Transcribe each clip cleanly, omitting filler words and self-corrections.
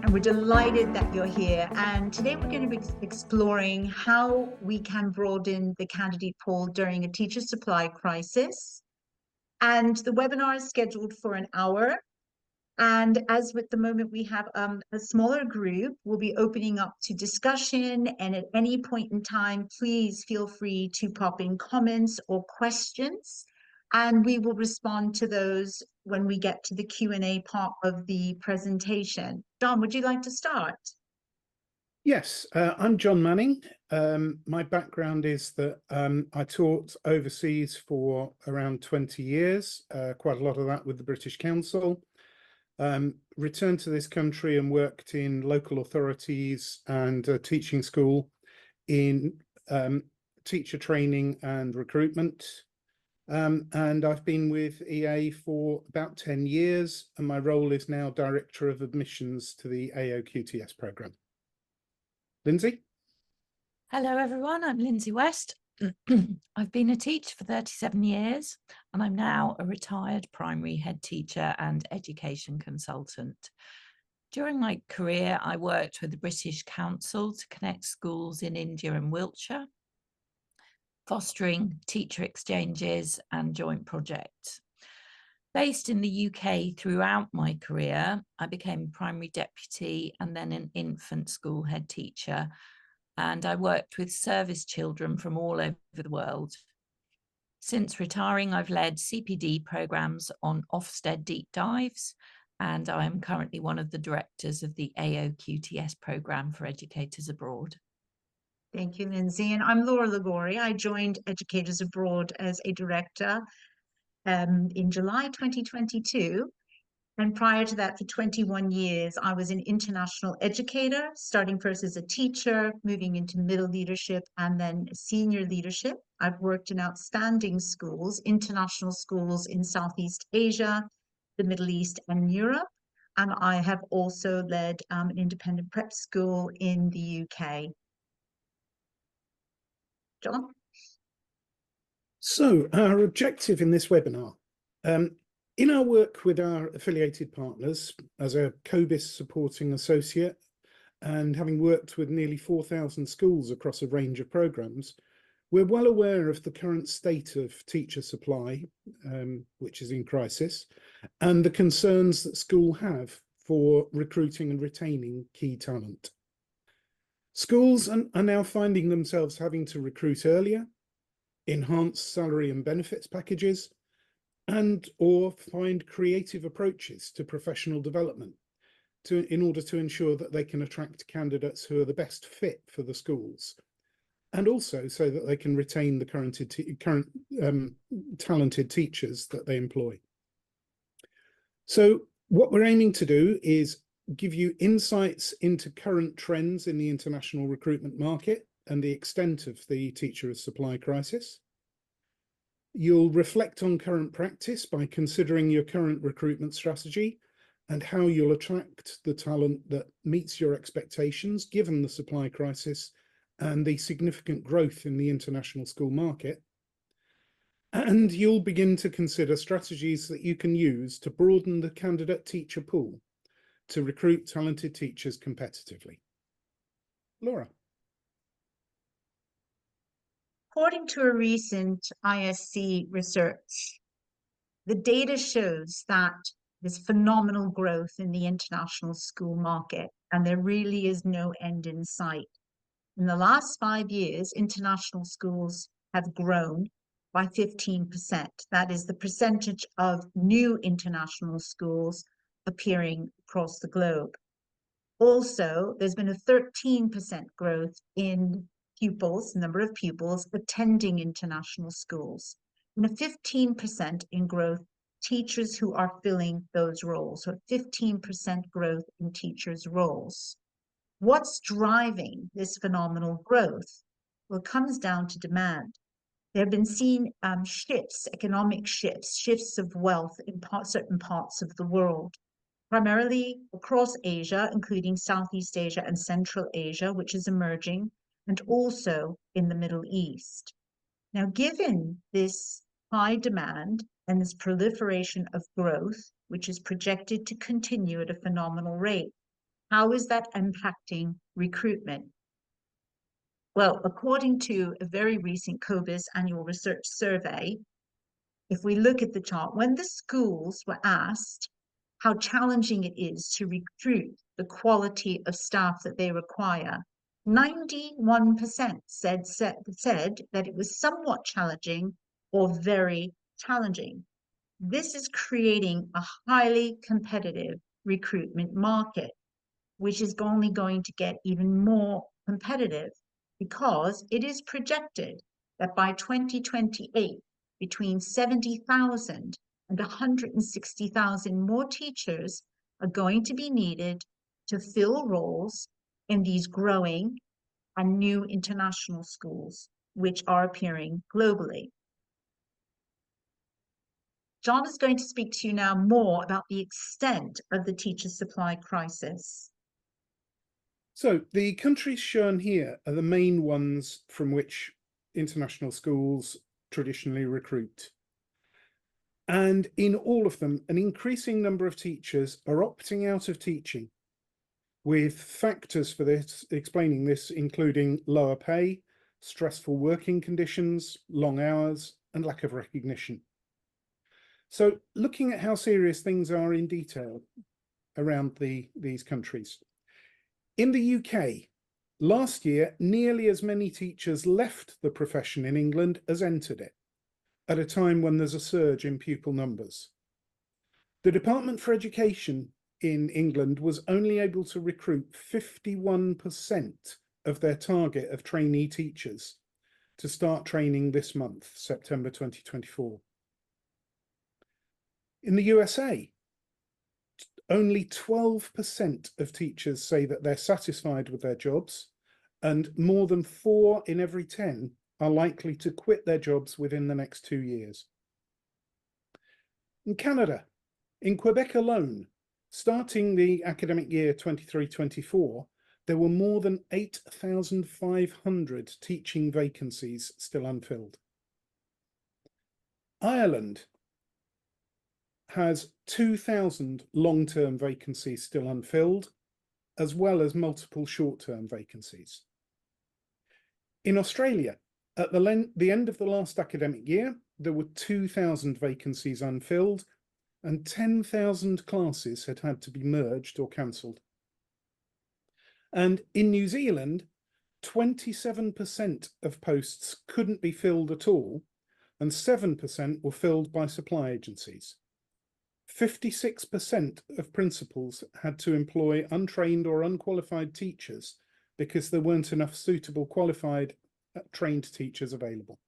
And we're delighted that you're here. And today we're going to be exploring how we can broaden the candidate pool during a teacher supply crisis. And the webinar is scheduled for an hour. And as with the moment we have a smaller group, we'll be opening up to discussion. And at any point in time, please feel free to pop in comments or questions. And we will respond to those when we get to the Q&A part of the presentation. John, would you like to start? Yes, I'm John Manning. My background is that I taught overseas for around 20 years, quite a lot of that with the British Council. Returned to this country and worked in local authorities and a teaching school in teacher training and recruitment. And I've been with EA for about 10 years, and my role is now Director of Admissions to the AOQTS programme. Lindsay? Hello everyone, I'm Lindsay West. I've been a teacher for 37 years and I'm now a retired primary head teacher and education consultant. During my career, I worked with the British Council to connect schools in India and Wiltshire, fostering teacher exchanges and joint projects. Based in the UK throughout my career, I became primary deputy and then an infant school head teacher. And I worked with service children from all over the world. Since retiring, I've led CPD programs on Ofsted deep dives, and I am currently one of the directors of the AOQTS program for educators abroad. Thank you, Lindsay. And I'm Laura Liguori. I joined Educators Abroad as a director in July 2022. And prior to that, for 21 years, I was an international educator, starting first as a teacher, moving into middle leadership, and then senior leadership. I've worked in outstanding schools, international schools in Southeast Asia, the Middle East, and Europe. And I have also led an independent prep school in the UK. John? So our objective in this webinar, in our work with our affiliated partners as a COBIS supporting associate and having worked with nearly 4,000 schools across a range of programmes, we're well aware of the current state of teacher supply, which is in crisis, and the concerns that schools have for recruiting and retaining key talent. Schools are now finding themselves having to recruit earlier, enhance salary and benefits packages, and or find creative approaches to professional development in order to ensure that they can attract candidates who are the best fit for the schools, and also so that they can retain the current talented teachers that they employ. So what we're aiming to do is give you insights into current trends in the international recruitment market and the extent of the teacher supply crisis. You'll reflect on current practice by considering your current recruitment strategy and how you'll attract the talent that meets your expectations given the supply crisis and the significant growth in the international school market. And you'll begin to consider strategies that you can use to broaden the candidate teacher pool to recruit talented teachers competitively. Laura. According to a recent ISC research, the data shows that there's phenomenal growth in the international school market, and there really is no end in sight. In the last 5 years, international schools have grown by 15%. That is the percentage of new international schools appearing across the globe. Also, there's been a 13% growth in pupils, number of pupils attending international schools, and a 15% in growth teachers who are filling those roles. So 15% growth in teachers' roles. What's driving this phenomenal growth? Well, it comes down to demand. There have been seen shifts, economic shifts, shifts of wealth in certain parts of the world, primarily across Asia, including Southeast Asia and Central Asia, which is emerging, and also in the Middle East. Now, given this high demand and this proliferation of growth, which is projected to continue at a phenomenal rate. How is that impacting recruitment? Well, according to a very recent COBIS annual research survey, if we look at the chart, when the schools were asked how challenging it is to recruit the quality of staff that they require, 91% said that it was somewhat challenging or very challenging. This is creating a highly competitive recruitment market, which is only going to get even more competitive because it is projected that by 2028, between 70,000 and 160,000 more teachers are going to be needed to fill roles in these growing and new international schools, which are appearing globally. John is going to speak to you now more about the extent of the teacher supply crisis. So the countries shown here are the main ones from which international schools traditionally recruit. And in all of them, an increasing number of teachers are opting out of teaching, with factors for this explaining this including lower pay, stressful working conditions, long hours, and lack of recognition. So looking at how serious things are in detail around these countries. In the UK, last year, nearly as many teachers left the profession in England as entered it, at a time when there's a surge in pupil numbers. The Department for Education in England was only able to recruit 51% of their target of trainee teachers to start training this month, September 2024. In the USA, only 12% of teachers say that they're satisfied with their jobs, and more than 4 in every 10 are likely to quit their jobs within the next 2 years. In Canada, in Quebec alone, starting the academic year 23-24, there were more than 8,500 teaching vacancies still unfilled. Ireland has 2,000 long-term vacancies still unfilled, as well as multiple short-term vacancies. In Australia, at the end of the last academic year, there were 2,000 vacancies unfilled and 10,000 classes had to be merged or cancelled. And in New Zealand, 27% of posts couldn't be filled at all, and 7% were filled by supply agencies. 56% of principals had to employ untrained or unqualified teachers because there weren't enough suitable qualified trained teachers available.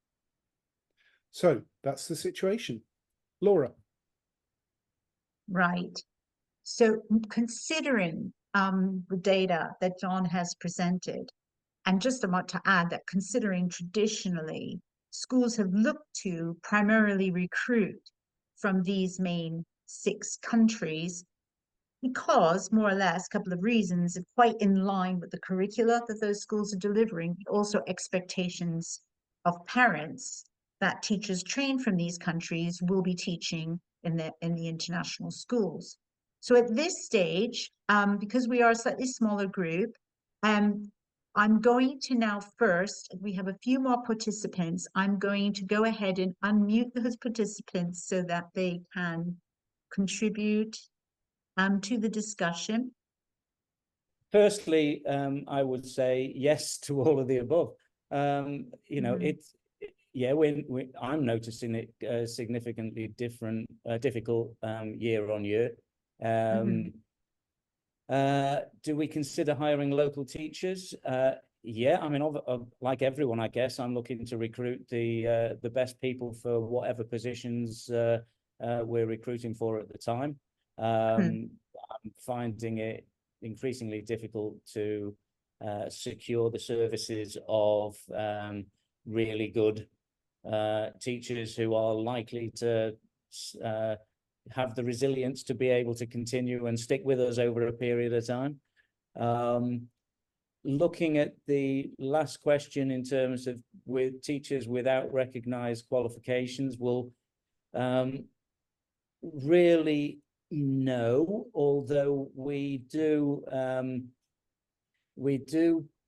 So that's the situation. Laura. Right. So considering the data that John has presented, and just about to add that considering traditionally schools have looked to primarily recruit from these main 6 countries because more or less a couple of reasons are quite in line with the curricula that those schools are delivering, but also expectations of parents that teachers trained from these countries will be teaching in the international schools. So at this stage, because we are a slightly smaller group, I'm going to now first, we have a few more participants. I'm going to go ahead and unmute those participants so that they can contribute to the discussion. Firstly, I would say yes to all of the above. You know, it's, yeah, I'm noticing it significantly difficult year on year. Do we consider hiring local teachers? Yeah, I mean, like everyone, I guess, I'm looking to recruit the best people for whatever positions we're recruiting for at the time. I'm finding it increasingly difficult to secure the services of really good teachers who are likely to have the resilience to be able to continue and stick with us over a period of time. looking at the last question in terms of with teachers without recognized qualifications, will really no, although we do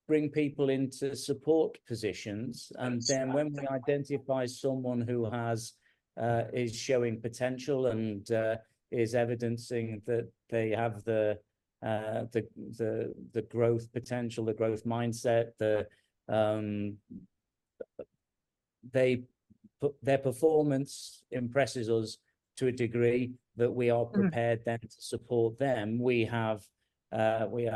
bring people into support positions, and then when we identify someone who has is showing potential and is evidencing that they have the growth potential, the growth mindset, their performance impresses us to a degree that we are prepared then to support them. We have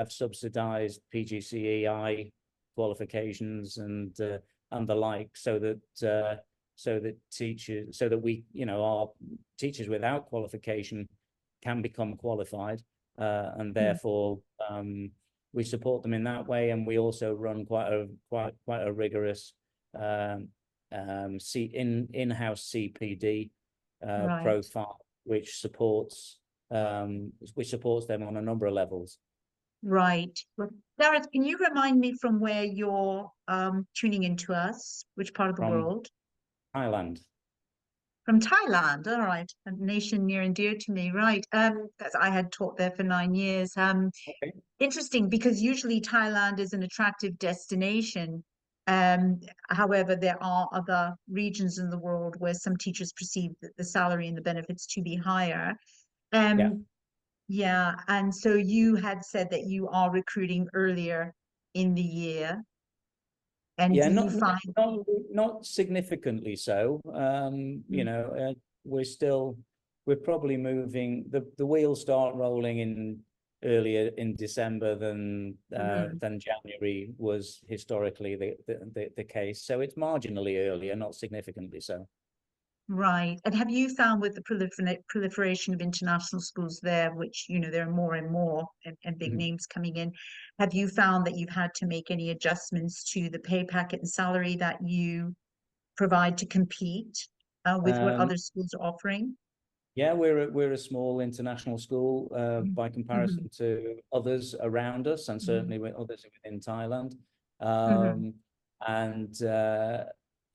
subsidized PGCEI qualifications and the like, so that our teachers without qualification can become qualified, and therefore we support them in that way. And we also run quite a rigorous in-house CPD profile, which supports them on a number of levels. Right. Well, Gareth, can you remind me from where you're tuning into us? Which part of the world? Thailand. From Thailand. All right. A nation near and dear to me. Right. Because I had taught there for 9 years. Okay. Interesting, because usually Thailand is an attractive destination. However, there are other regions in the world where some teachers perceive that the salary and the benefits to be higher. Yeah, and so you had said that you are recruiting earlier in the year. And Yeah, do you find not significantly so. You know, we're probably moving, the wheels start rolling in earlier in December than January was historically the case. So it's marginally earlier, not significantly so. Right. And have you found with the proliferation of international schools there, which, you know, there are more and more and big names coming in, have you found that you've had to make any adjustments to the pay packet and salary that you provide to compete with what other schools are offering? Yeah, we're a small international school by comparison to others around us, and certainly with others within Thailand.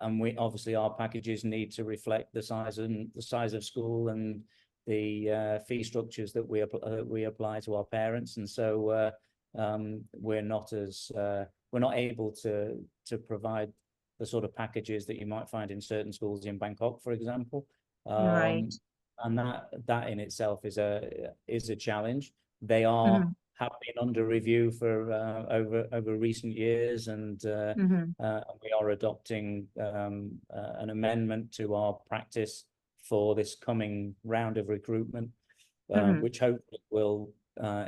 And we obviously, our packages need to reflect the size of school and the fee structures that we apply to our parents. And so we're not able to provide the sort of packages that you might find in certain schools in Bangkok, for example. Right. And that in itself is a challenge. They have been under review for over recent years, and we are adopting an amendment to our practice for this coming round of recruitment, which hopefully will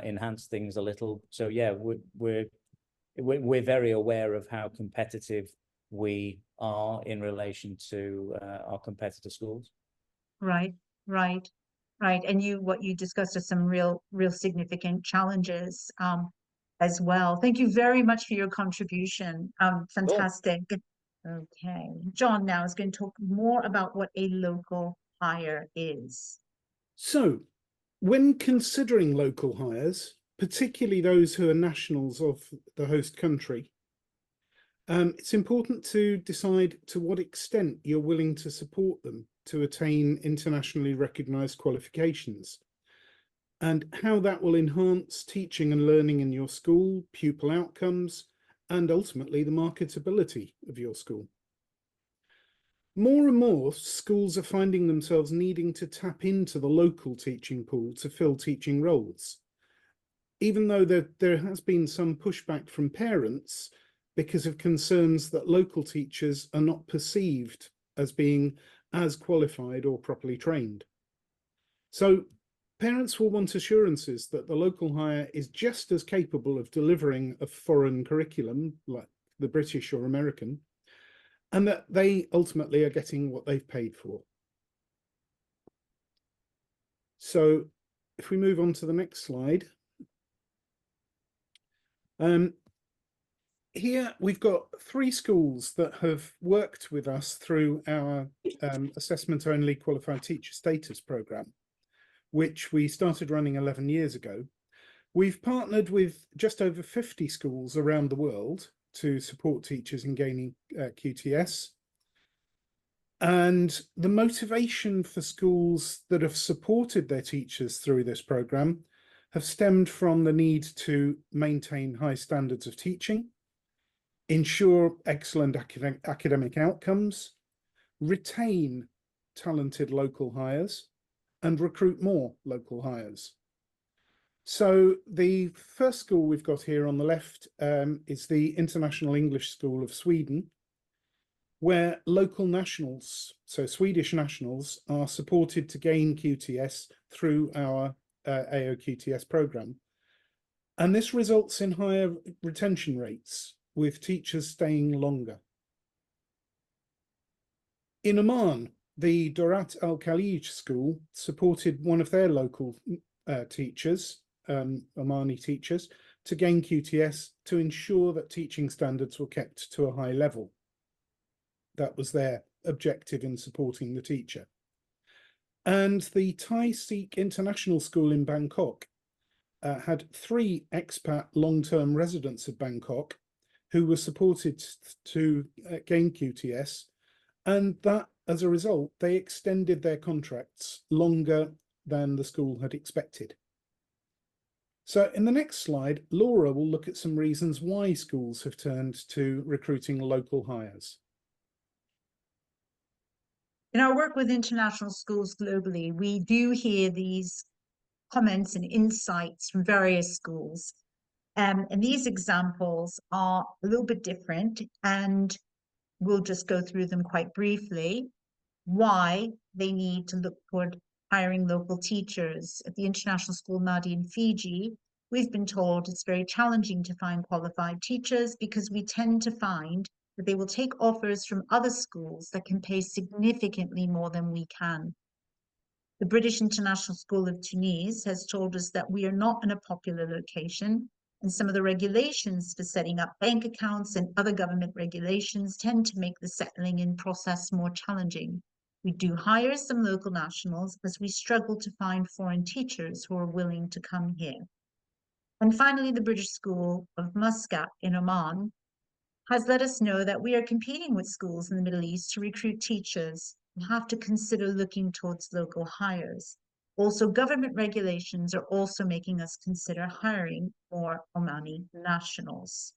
enhance things a little. So yeah, we're very aware of how competitive we are in relation to our competitor schools. Right. And what you discussed are some real significant challenges as well. Thank you very much for your contribution. Fantastic. Okay. John now is going to talk more about what a local hire is. So, when considering local hires, particularly those who are nationals of the host country, it's important to decide to what extent you're willing to support them to attain internationally recognised qualifications, and how that will enhance teaching and learning in your school, pupil outcomes, and ultimately the marketability of your school. More and more schools are finding themselves needing to tap into the local teaching pool to fill teaching roles, even though there has been some pushback from parents because of concerns that local teachers are not perceived as being as qualified or properly trained. So parents will want assurances that the local hire is just as capable of delivering a foreign curriculum like the British or American, and that they ultimately are getting what they've paid for. So if we move on to the next slide. Here we've got 3 schools that have worked with us through our assessment only qualified teacher status program, which we started running 11 years ago. We've partnered with just over 50 schools around the world to support teachers in gaining QTS. And the motivation for schools that have supported their teachers through this programme have stemmed from the need to maintain high standards of teaching, ensure excellent academic outcomes, retain talented local hires, and recruit more local hires. So the first school we've got here on the left is the International English School of Sweden, where local nationals, so Swedish nationals, are supported to gain QTS through our AOQTS programme. And this results in higher retention rates, with teachers staying longer. In Oman, the Dorat Al-Khalij School supported one of their local teachers, Omani teachers, to gain QTS to ensure that teaching standards were kept to a high level. That was their objective in supporting the teacher. And the Thai Sikh International School in Bangkok had 3 expat long-term residents of Bangkok who were supported to gain QTS, and that, as a result, they extended their contracts longer than the school had expected. So in the next slide, Laura will look at some reasons why schools have turned to recruiting local hires. In our work with international schools globally, we do hear these comments and insights from various schools. And these examples are a little bit different, and we'll just go through them quite briefly. Why they need to look toward hiring local teachers. At the International School Nadi in Fiji, we've been told it's very challenging to find qualified teachers because we tend to find that they will take offers from other schools that can pay significantly more than we can. The British International School of Tunis has told us that we are not in a popular location, and some of the regulations for setting up bank accounts and other government regulations tend to make the settling in process more challenging. We do hire some local nationals as we struggle to find foreign teachers who are willing to come here. And finally, the British School of Muscat in Oman has let us know that we are competing with schools in the Middle East to recruit teachers and have to consider looking towards local hires. Also, government regulations are also making us consider hiring more Omani nationals.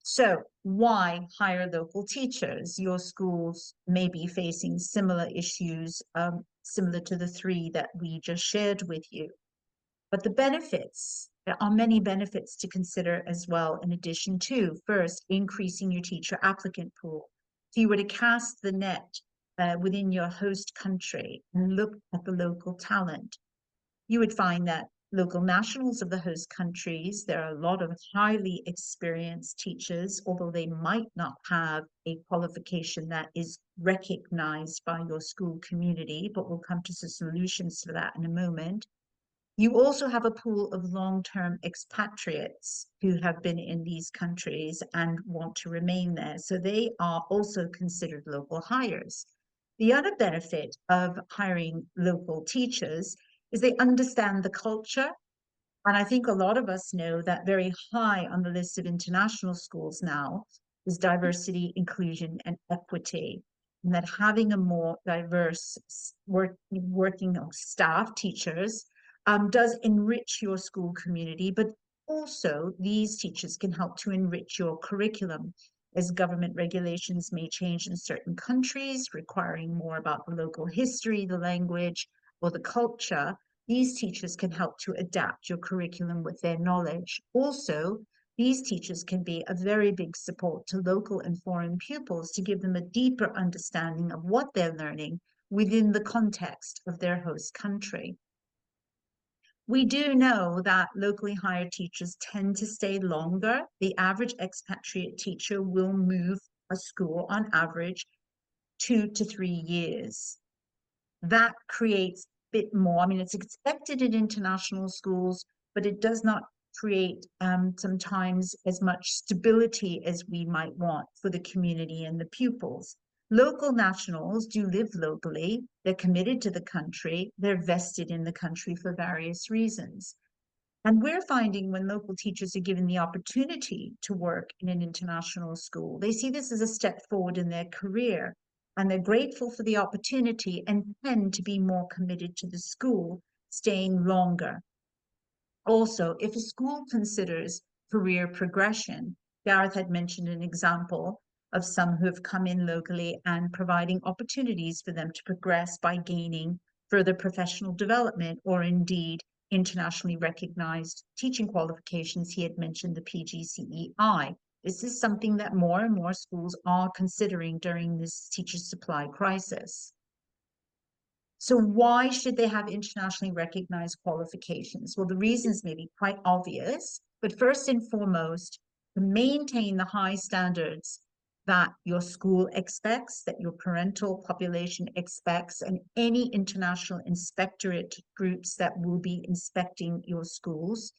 So why hire local teachers? Your schools may be facing similar issues, similar to the 3 that we just shared with you. But the benefits, there are many benefits to consider as well, in addition to, first, increasing your teacher applicant pool. If you were to cast the net within your host country and look at the local talent, you would find that local nationals of the host countries, there are a lot of highly experienced teachers, although they might not have a qualification that is recognized by your school community, but we'll come to some solutions for that in a moment. You also have a pool of long-term expatriates who have been in these countries and want to remain there. So they are also considered local hires. The other benefit of hiring local teachers is they understand the culture. And I think a lot of us know that very high on the list of international schools now is diversity, inclusion, and equity. And that having a more diverse working staff, teachers, does enrich your school community, but also these teachers can help to enrich your curriculum as government regulations may change in certain countries, requiring more about the local history, the language, or the culture. These teachers can help to adapt your curriculum with their knowledge. Also, these teachers can be a very big support to local and foreign pupils to give them a deeper understanding of what they're learning within the context of their host country. We do know that locally hired teachers tend to stay longer. The average expatriate teacher will move a school on average 2 to 3 years. That creates a bit more. I mean, it's expected in international schools, but it does not create sometimes as much stability as we might want for the community and the pupils. Local nationals do live locally, they're committed to the country, they're vested in the country for various reasons. And we're finding when local teachers are given the opportunity to work in an international school, they see this as a step forward in their career, and they're grateful for the opportunity and tend to be more committed to the school, staying longer. Also, if a school considers career progression, Gareth had mentioned an example of some who have come in locally and providing opportunities for them to progress by gaining further professional development or indeed internationally recognized teaching qualifications. He had mentioned the PGCEI. This is something that more and more schools are considering during this teacher supply crisis. So why should they have internationally recognized qualifications? Well, the reasons may be quite obvious, but first and foremost, to maintain the high standards that your school expects, that your parental population expects, and any international inspectorate groups that will be inspecting your schools.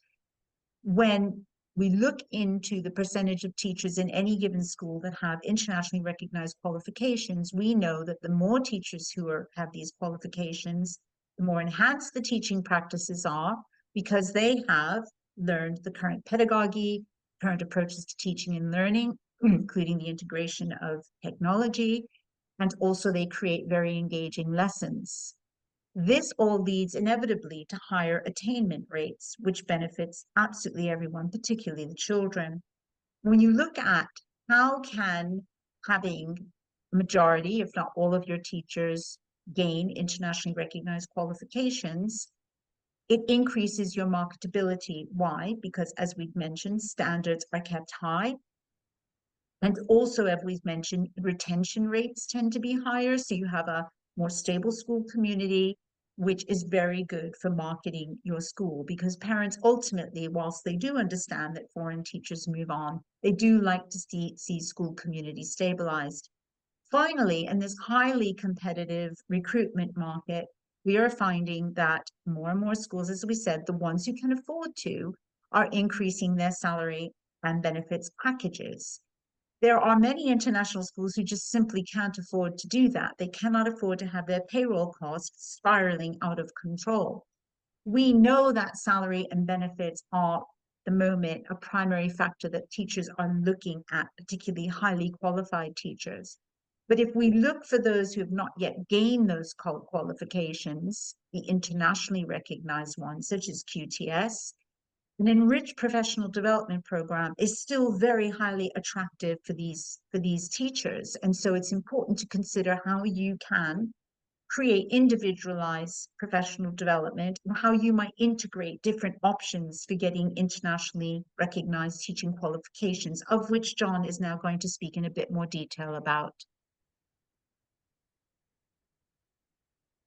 When we look into the percentage of teachers in any given school that have internationally recognized qualifications, we know that the more teachers who have these qualifications, the more enhanced the teaching practices are, because they have learned the current pedagogy, current approaches to teaching and learning, including the integration of technology, and also they create very engaging lessons. This all leads inevitably to higher attainment rates, which benefits absolutely everyone, particularly the children. When you look at how can having a majority, if not all of your teachers gain internationally recognized qualifications, it increases your marketability. Why? Because as we've mentioned, standards are kept high. And also, as we've mentioned, retention rates tend to be higher. So you have a more stable school community, which is very good for marketing your school, because parents ultimately, whilst they do understand that foreign teachers move on, they do like to see school community stabilized. Finally, in this highly competitive recruitment market, we are finding that more and more schools, as we said, the ones who can afford to, are increasing their salary and benefits packages. There are many international schools who just simply can't afford to do that. They cannot afford to have their payroll costs spiraling out of control. We know that salary and benefits are, at the moment, a primary factor that teachers are looking at, particularly highly qualified teachers. But if we look for those who have not yet gained those qualifications, the internationally recognized ones, such as QTS, an enriched professional development program is still very highly attractive for these teachers. And so it's important to consider how you can create individualized professional development and how you might integrate different options for getting internationally recognized teaching qualifications, of which John is now going to speak in a bit more detail about.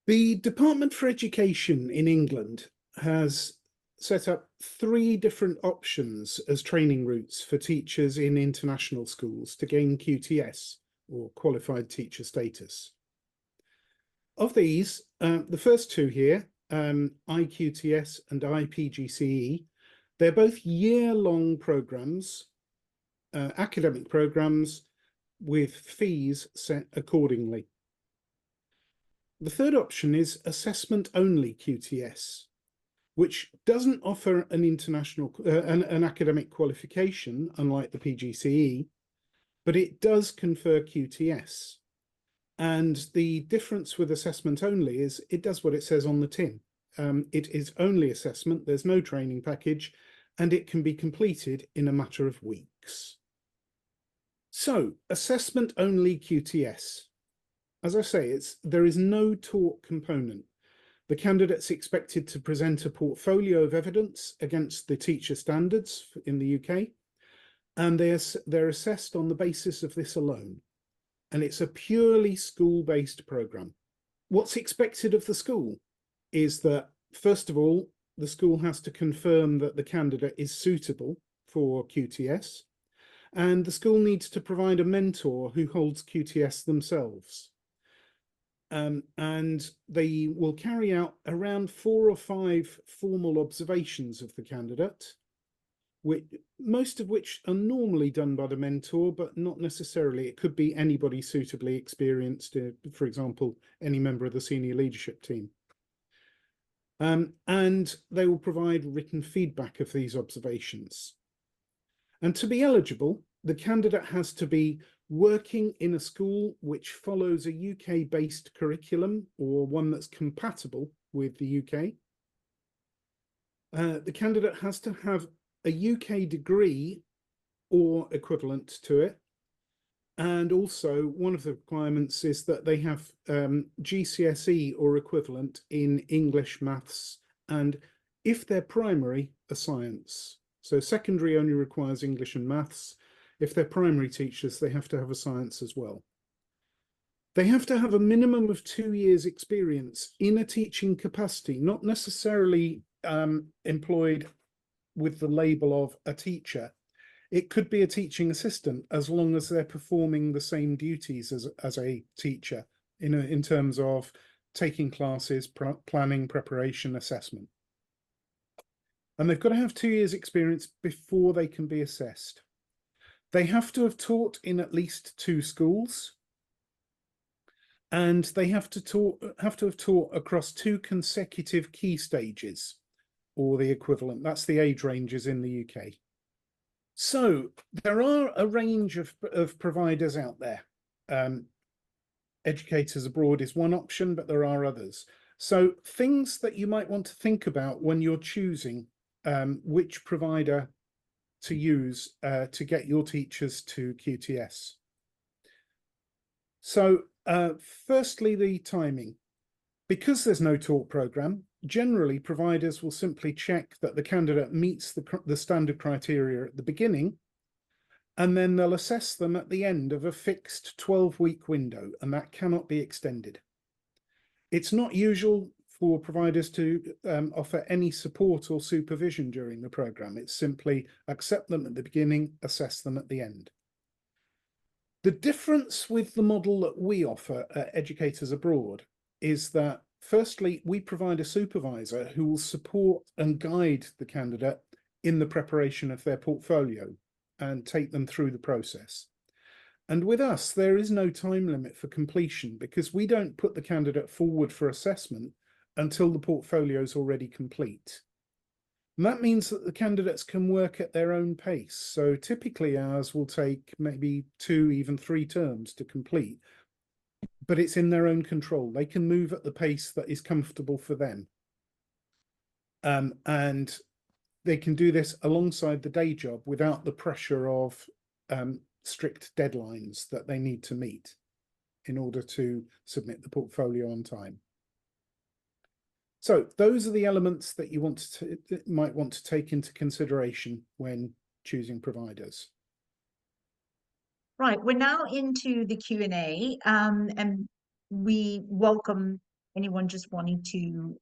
The Department for Education in England has set up 3 different options as training routes for teachers in international schools to gain QTS, or Qualified Teacher Status. Of these, the first 2 here, IQTS and IPGCE, they're both year-long programs, academic programs with fees set accordingly. The third option is assessment-only QTS, which doesn't offer an international, an academic qualification, unlike the PGCE, but it does confer QTS. And the difference with assessment only is it does what it says on the tin. It is only assessment, there's no training package, and it can be completed in a matter of weeks. So, assessment only QTS. As I say, there is no talk component. The candidate's expected to present a portfolio of evidence against the teacher standards in the UK, and they're assessed on the basis of this alone. And it's a purely school-based programme. What's expected of the school is that, first of all, the school has to confirm that the candidate is suitable for QTS, and the school needs to provide a mentor who holds QTS themselves. And they will carry out around 4 or 5 formal observations of the candidate. most of which are normally done by the mentor, but not necessarily. It could be anybody suitably experienced, for example, any member of the senior leadership team. And they will provide written feedback of these observations. And to be eligible, the candidate has to be working in a school which follows a UK-based curriculum or one that's compatible with the UK. The candidate has to have a UK degree or equivalent to it. And also one of the requirements is that they have GCSE or equivalent in English, maths, and if they're primary, a science. So secondary only requires English and maths. If they're primary teachers, they have to have a science as well. They have to have a minimum of 2 years experience in a teaching capacity, not necessarily employed with the label of a teacher. It could be a teaching assistant as long as they're performing the same duties as a teacher in terms of taking classes, planning, preparation, assessment. And they've got to have 2 years experience before they can be assessed. They have to have taught in at least 2 schools. And they have to have taught across 2 consecutive key stages or the equivalent. That's the age ranges in the UK. So there are a range of providers out there. Educators Abroad is one option, but there are others. So things that you might want to think about when you're choosing which provider to use to get your teachers to QTS. So firstly, the timing. Because there's no talk programme, generally providers will simply check that the candidate meets the standard criteria at the beginning, and then they'll assess them at the end of a fixed 12-week window, and that cannot be extended. It's not usual for providers to offer any support or supervision during the programme. It's simply accept them at the beginning, assess them at the end. The difference with the model that we offer at Educators Abroad is that, firstly, we provide a supervisor who will support and guide the candidate in the preparation of their portfolio and take them through the process. And with us, there is no time limit for completion because we don't put the candidate forward for assessment until the portfolio is already complete. And that means that the candidates can work at their own pace. So typically ours will take maybe 2, even 3 terms to complete, but it's in their own control. They can move at the pace that is comfortable for them. And they can do this alongside the day job without the pressure of strict deadlines that they need to meet in order to submit the portfolio on time. So those are the elements that you might want to take into consideration when choosing providers. Right, we're now into the Q&A, and we welcome anyone just wanting to,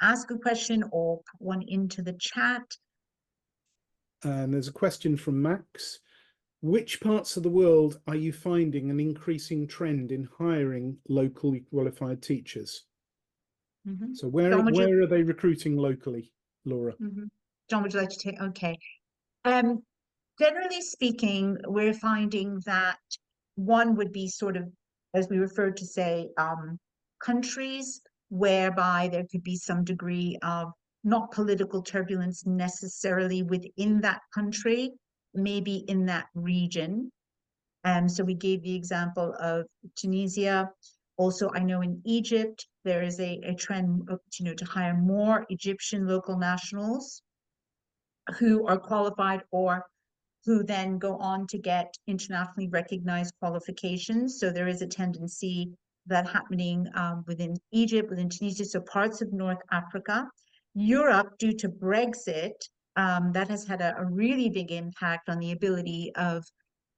ask a question or put one into the chat. And there's a question from Max. Which parts of the world are you finding an increasing trend in hiring locally qualified teachers? Mm-hmm. So where are they recruiting locally, Laura? Mm-hmm. John, would you like to take? Okay. Generally speaking, we're finding that one would be sort of, as we referred to say, countries whereby there could be some degree of not political turbulence necessarily within that country, maybe in that region. So we gave the example of Tunisia. Also, I know in Egypt, there is a trend of, to hire more Egyptian local nationals who are qualified or who then go on to get internationally recognized qualifications. So there is a tendency that happening within Egypt, within Tunisia, so parts of North Africa. Europe, due to Brexit, that has had a really big impact on the ability of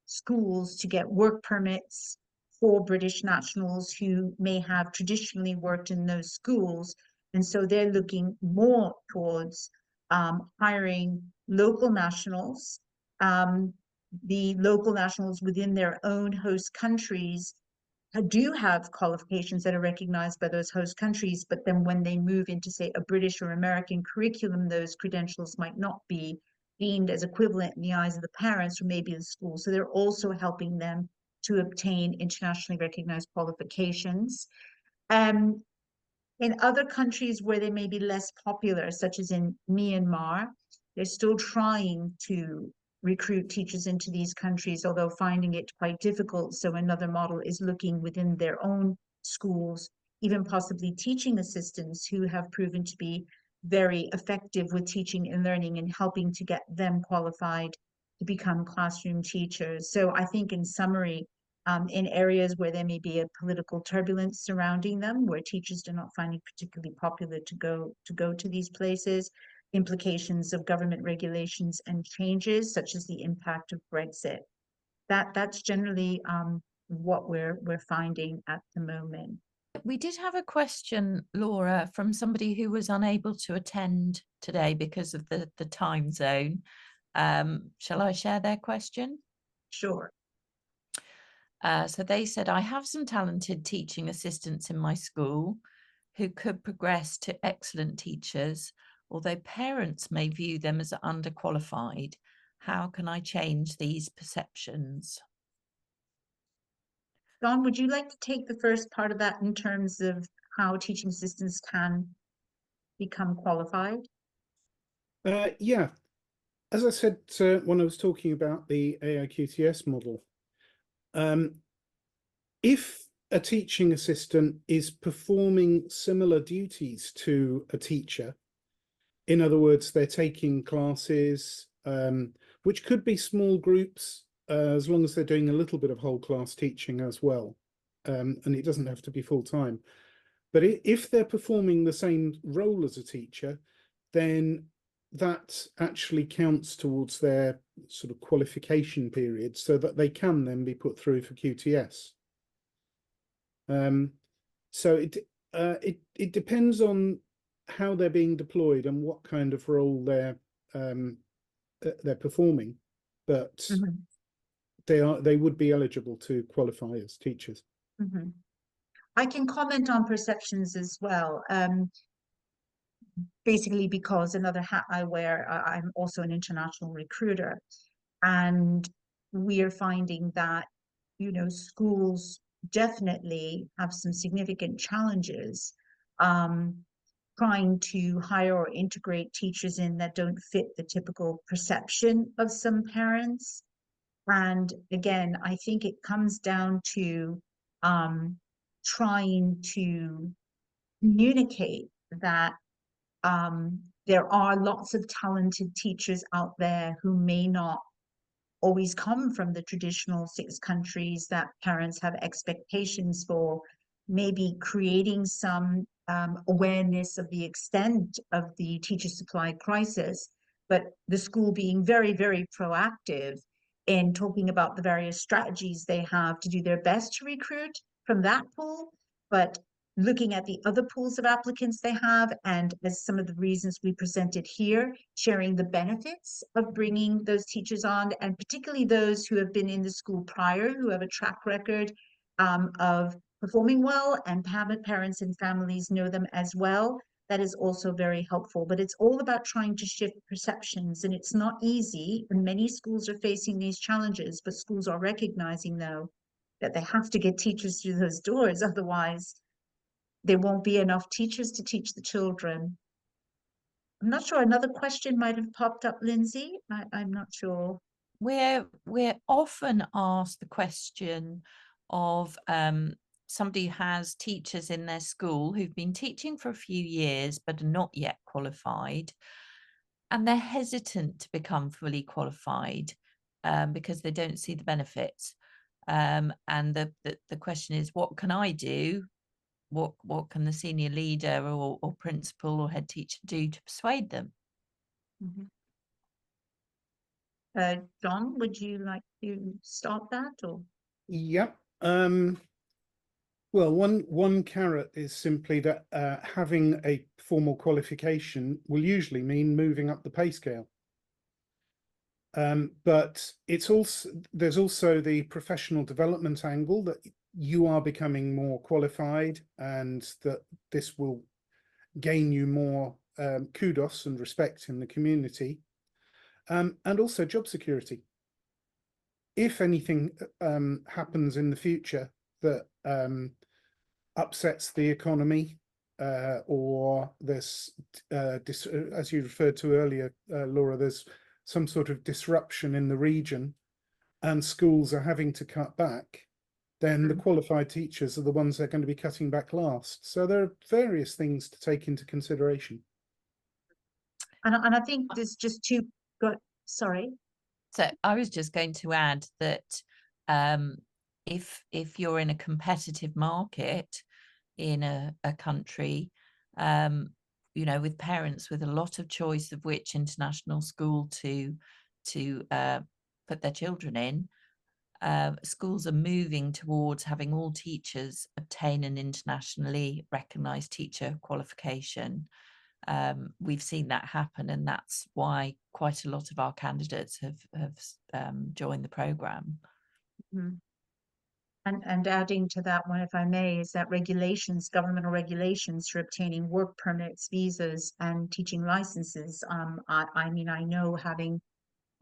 schools to get work permits for British nationals who may have traditionally worked in those schools. And so they're looking more towards hiring local nationals. The local nationals within their own host countries do have qualifications that are recognized by those host countries, but then when they move into, say, a British or American curriculum, those credentials might not be deemed as equivalent in the eyes of the parents or maybe the school. So they're also helping them to obtain internationally recognized qualifications. In other countries where they may be less popular, such as in Myanmar, they're still trying to recruit teachers into these countries, although finding it quite difficult. So another model is looking within their own schools, even possibly teaching assistants who have proven to be very effective with teaching and learning and helping to get them qualified to become classroom teachers. So I think in summary, in areas where there may be a political turbulence surrounding them, where teachers do not find it particularly popular to go to these places, implications of government regulations and changes, such as the impact of Brexit. That's generally what we're finding at the moment. We did have a question, Laura, from somebody who was unable to attend today because of the time zone. Shall I share their question? Sure. So they said, I have some talented teaching assistants in my school who could progress to excellent teachers, although parents may view them as underqualified. How can I change these perceptions? Dawn, would you like to take the first part of that in terms of how teaching assistants can become qualified? Yeah, as I said when I was talking about the AIQTS model, if a teaching assistant is performing similar duties to a teacher, in other words, they're taking classes, which could be small groups, as long as they're doing a little bit of whole class teaching as well, and it doesn't have to be full time. But if they're performing the same role as a teacher, then that actually counts towards their sort of qualification period, so that they can then be put through for QTS. So it depends on how they're being deployed and what kind of role they're performing, but they would be eligible to qualify as teachers. I can comment on perceptions as well. Basically because another hat I wear, I'm also an international recruiter, and we are finding that, you know, schools definitely have some significant challenges trying to hire or integrate teachers in that don't fit the typical perception of some parents. And again, I think it comes down to trying to communicate that there are lots of talented teachers out there who may not always come from the traditional 6 countries that parents have expectations for, maybe creating some awareness of the extent of the teacher supply crisis, but the school being very, very proactive in talking about the various strategies they have to do their best to recruit from that pool, but looking at the other pools of applicants they have, and as some of the reasons we presented here, sharing the benefits of bringing those teachers on, and particularly those who have been in the school prior, who have a track record of performing well, and parents and families know them as well. That is also very helpful, but it's all about trying to shift perceptions, and it's not easy, and many schools are facing these challenges, but schools are recognizing, though, that they have to get teachers through those doors, otherwise there won't be enough teachers to teach the children. I'm not sure, another question might have popped up, Lindsay. I'm not sure. We're often asked the question of somebody who has teachers in their school who've been teaching for a few years but are not yet qualified, and they're hesitant to become fully qualified because they don't see the benefits. And the question is, what can I do? What can the senior leader or principal or head teacher do to persuade them? John, would you like to start that, or? Yep. Well, one carrot is simply that having a formal qualification will usually mean moving up the pay scale. But there's also the professional development angle, that you are becoming more qualified and that this will gain you more kudos and respect in the community. and also job security. If anything happens in the future that upsets the economy, or there's, as you referred to earlier, Laura, there's some sort of disruption in the region and schools are having to cut back, then the qualified teachers are the ones that are going to be cutting back last. So there are various things to take into consideration. And I think there's just two, sorry. So I was just going to add that if you're in a competitive market in a country, you know, with parents with a lot of choice of which international school to put their children in, schools are moving towards having all teachers obtain an internationally recognised teacher qualification. We've seen that happen, and that's why quite a lot of our candidates have joined the programme. Mm-hmm. And adding to that one, if I may, is that regulations, governmental regulations for obtaining work permits, visas, and teaching licenses. I mean, I know, having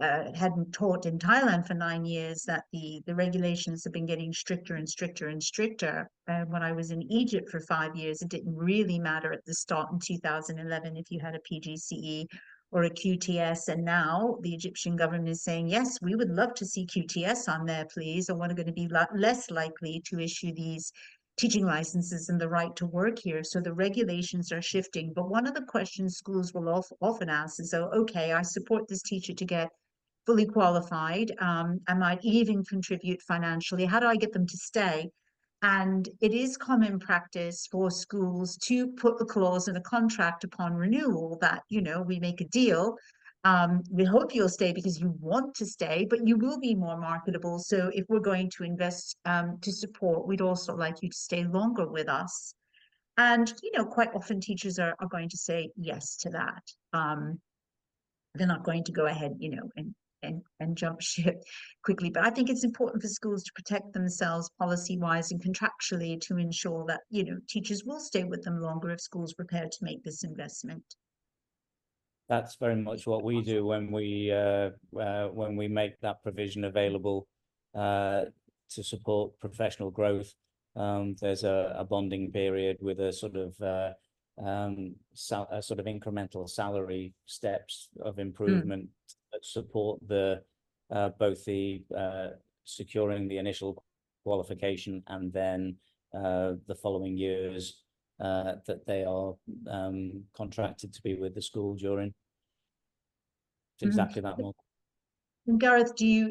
hadn't taught in Thailand for 9 years, that the regulations have been getting stricter and stricter and stricter. When I was in Egypt for 5 years, it didn't really matter at the start in 2011 if you had a PGCE or a QTS, and now the Egyptian government is saying, yes, we would love to see QTS on there, please, and we're going to be less likely to issue these teaching licenses and the right to work here. So the regulations are shifting. But one of the questions schools will often ask is, oh, okay, I support this teacher to get fully qualified. I might even contribute financially. How do I get them to stay? And it is common practice for schools to put a clause in a contract upon renewal that, you know, we make a deal. We hope you'll stay because you want to stay, but you will be more marketable. So if we're going to invest to support, we'd also like you to stay longer with us. And, you know, quite often teachers are going to say yes to that. They're not going to go ahead, you know, and jump ship quickly. But I think it's important for schools to protect themselves policy-wise and contractually to ensure that, you know, teachers will stay with them longer if schools are prepared to make this investment. That's very much what we do when we make that provision available to support professional growth. There's a bonding period with a sort of incremental salary steps of improvement that support the both the securing the initial qualification and then the following years that they are contracted to be with the school during. It's exactly that model. And Gareth, do you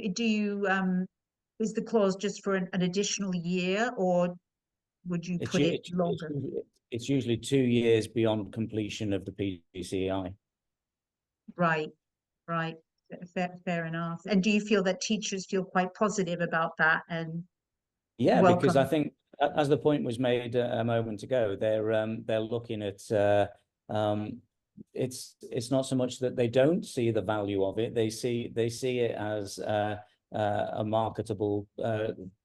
is the clause just for an additional year, or would you put it longer? It's usually 2 years beyond completion of the PGCEI. Right. Fair enough. And do you feel that teachers feel quite positive about that? And yeah, welcome? Because I think, as the point was made a moment ago, they're looking at it's not so much that they don't see the value of it; they see it as a marketable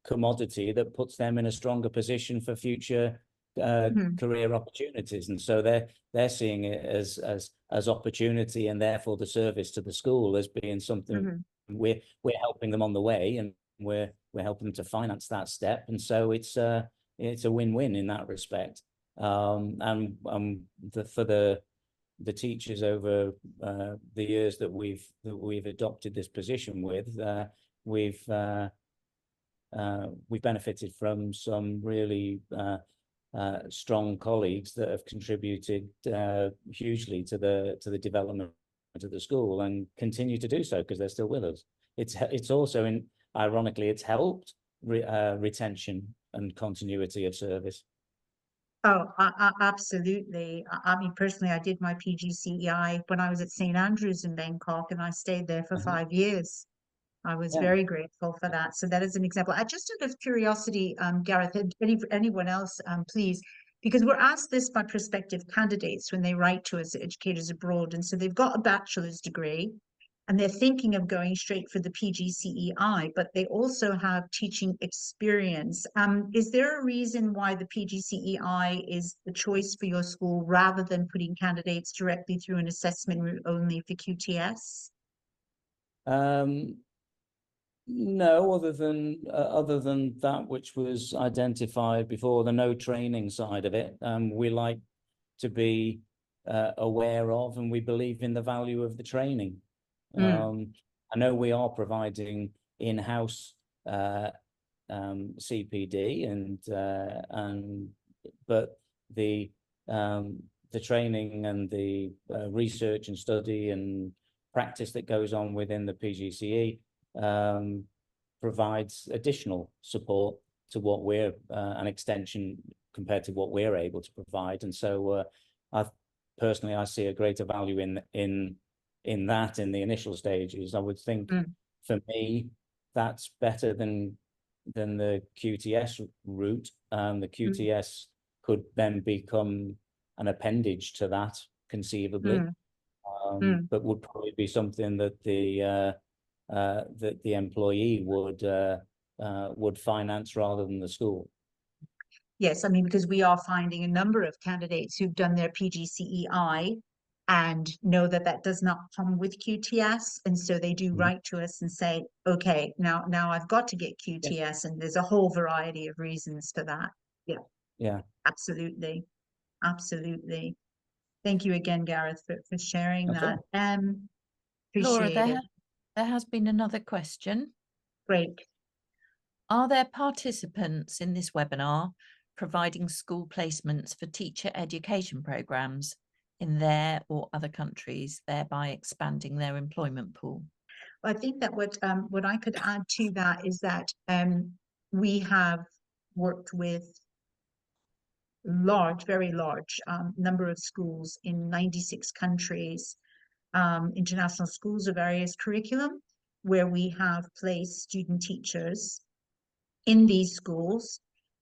commodity that puts them in a stronger position for future career opportunities, and so they're seeing it as opportunity, and therefore the service to the school as being something we're helping them on the way, and we're helping them to finance that step, and so it's a win-win in that respect. And for the teachers over the years that we've adopted this position with, we've benefited from some really strong colleagues that have contributed hugely to the development of the school and continue to do so because they're still with us. It's also ironically, it's helped retention and continuity of service. Oh, absolutely. I mean, personally, I did my PGCEI when I was at St. Andrews in Bangkok, and I stayed there for 5 years. I was very grateful for that. So that is an example. I just out of curiosity, Gareth, anyone else, please, because we're asked this by prospective candidates when they write to us, educators abroad, and so they've got a bachelor's degree, and they're thinking of going straight for the PGCEI, but they also have teaching experience. Is there a reason why the PGCEI is the choice for your school rather than putting candidates directly through an assessment route only for QTS? No, other than that which was identified before, the no training side of it. We like to be aware of, and we believe in the value of the training. I know we are providing in-house CPD, but the training and the research and study and practice that goes on within the PGCE provides additional support to what we're an extension compared to what we're able to provide. And so I see a greater value in that in the initial stages. I would think for me that's better than the QTS route. The QTS could then become an appendage to that conceivably, but would probably be something that the employee would finance rather than the school. Yes, I mean, because we are finding a number of candidates who've done their PGCEI and know that that does not come with QTS, and so they do write to us and say, okay, now I've got to get QTS, and there's a whole variety of reasons for that. Yeah, absolutely. Thank you again, Gareth, for sharing that. Laura, Appreciate it. There has been another question. Great. Are there participants in this webinar providing school placements for teacher education programs in their or other countries, thereby expanding their employment pool? I think that what I could add to that is that we have worked with very large number of schools in 96 countries, international schools of various curriculum, where we have placed student teachers in these schools.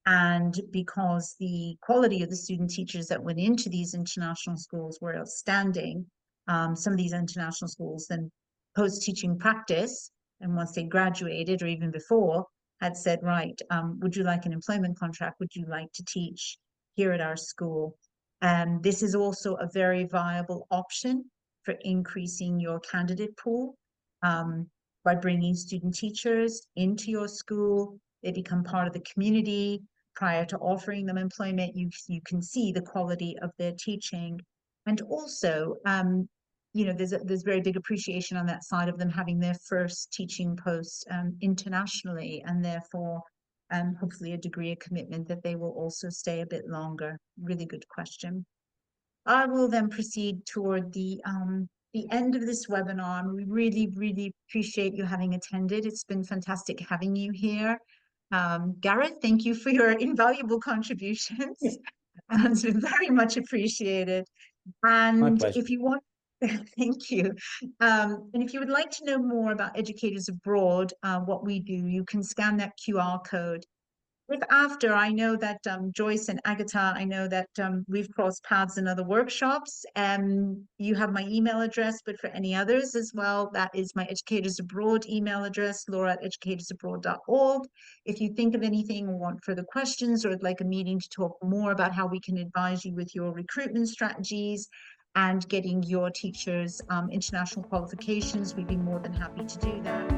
And because the quality of the student teachers that went into these international schools were outstanding, some of these international schools then post-teaching practice, and once they graduated or even before, had said, right, would you like an employment contract? Would you like to teach here at our school? And this is also a very viable option for increasing your candidate pool by bringing student teachers into your school. They become part of the community. Prior to offering them employment, you can see the quality of their teaching. And also, you know, there's very big appreciation on that side of them having their first teaching post internationally, and therefore hopefully a degree of commitment that they will also stay a bit longer. Really good question. I will then proceed toward the end of this webinar. We really appreciate you having attended. It's been fantastic having you here. Gareth, thank you for your invaluable contributions. It's been very much appreciated. And if you want, thank you. And if you would like to know more about Educators Abroad, what we do, you can scan that QR code. If after, I know that Joyce and Agatha, I know that we've crossed paths in other workshops. You have my email address, but for any others as well, that is my Educators Abroad email address, laura@educatorsabroad.org. If you think of anything or want further questions or would like a meeting to talk more about how we can advise you with your recruitment strategies and getting your teachers international qualifications, we'd be more than happy to do that.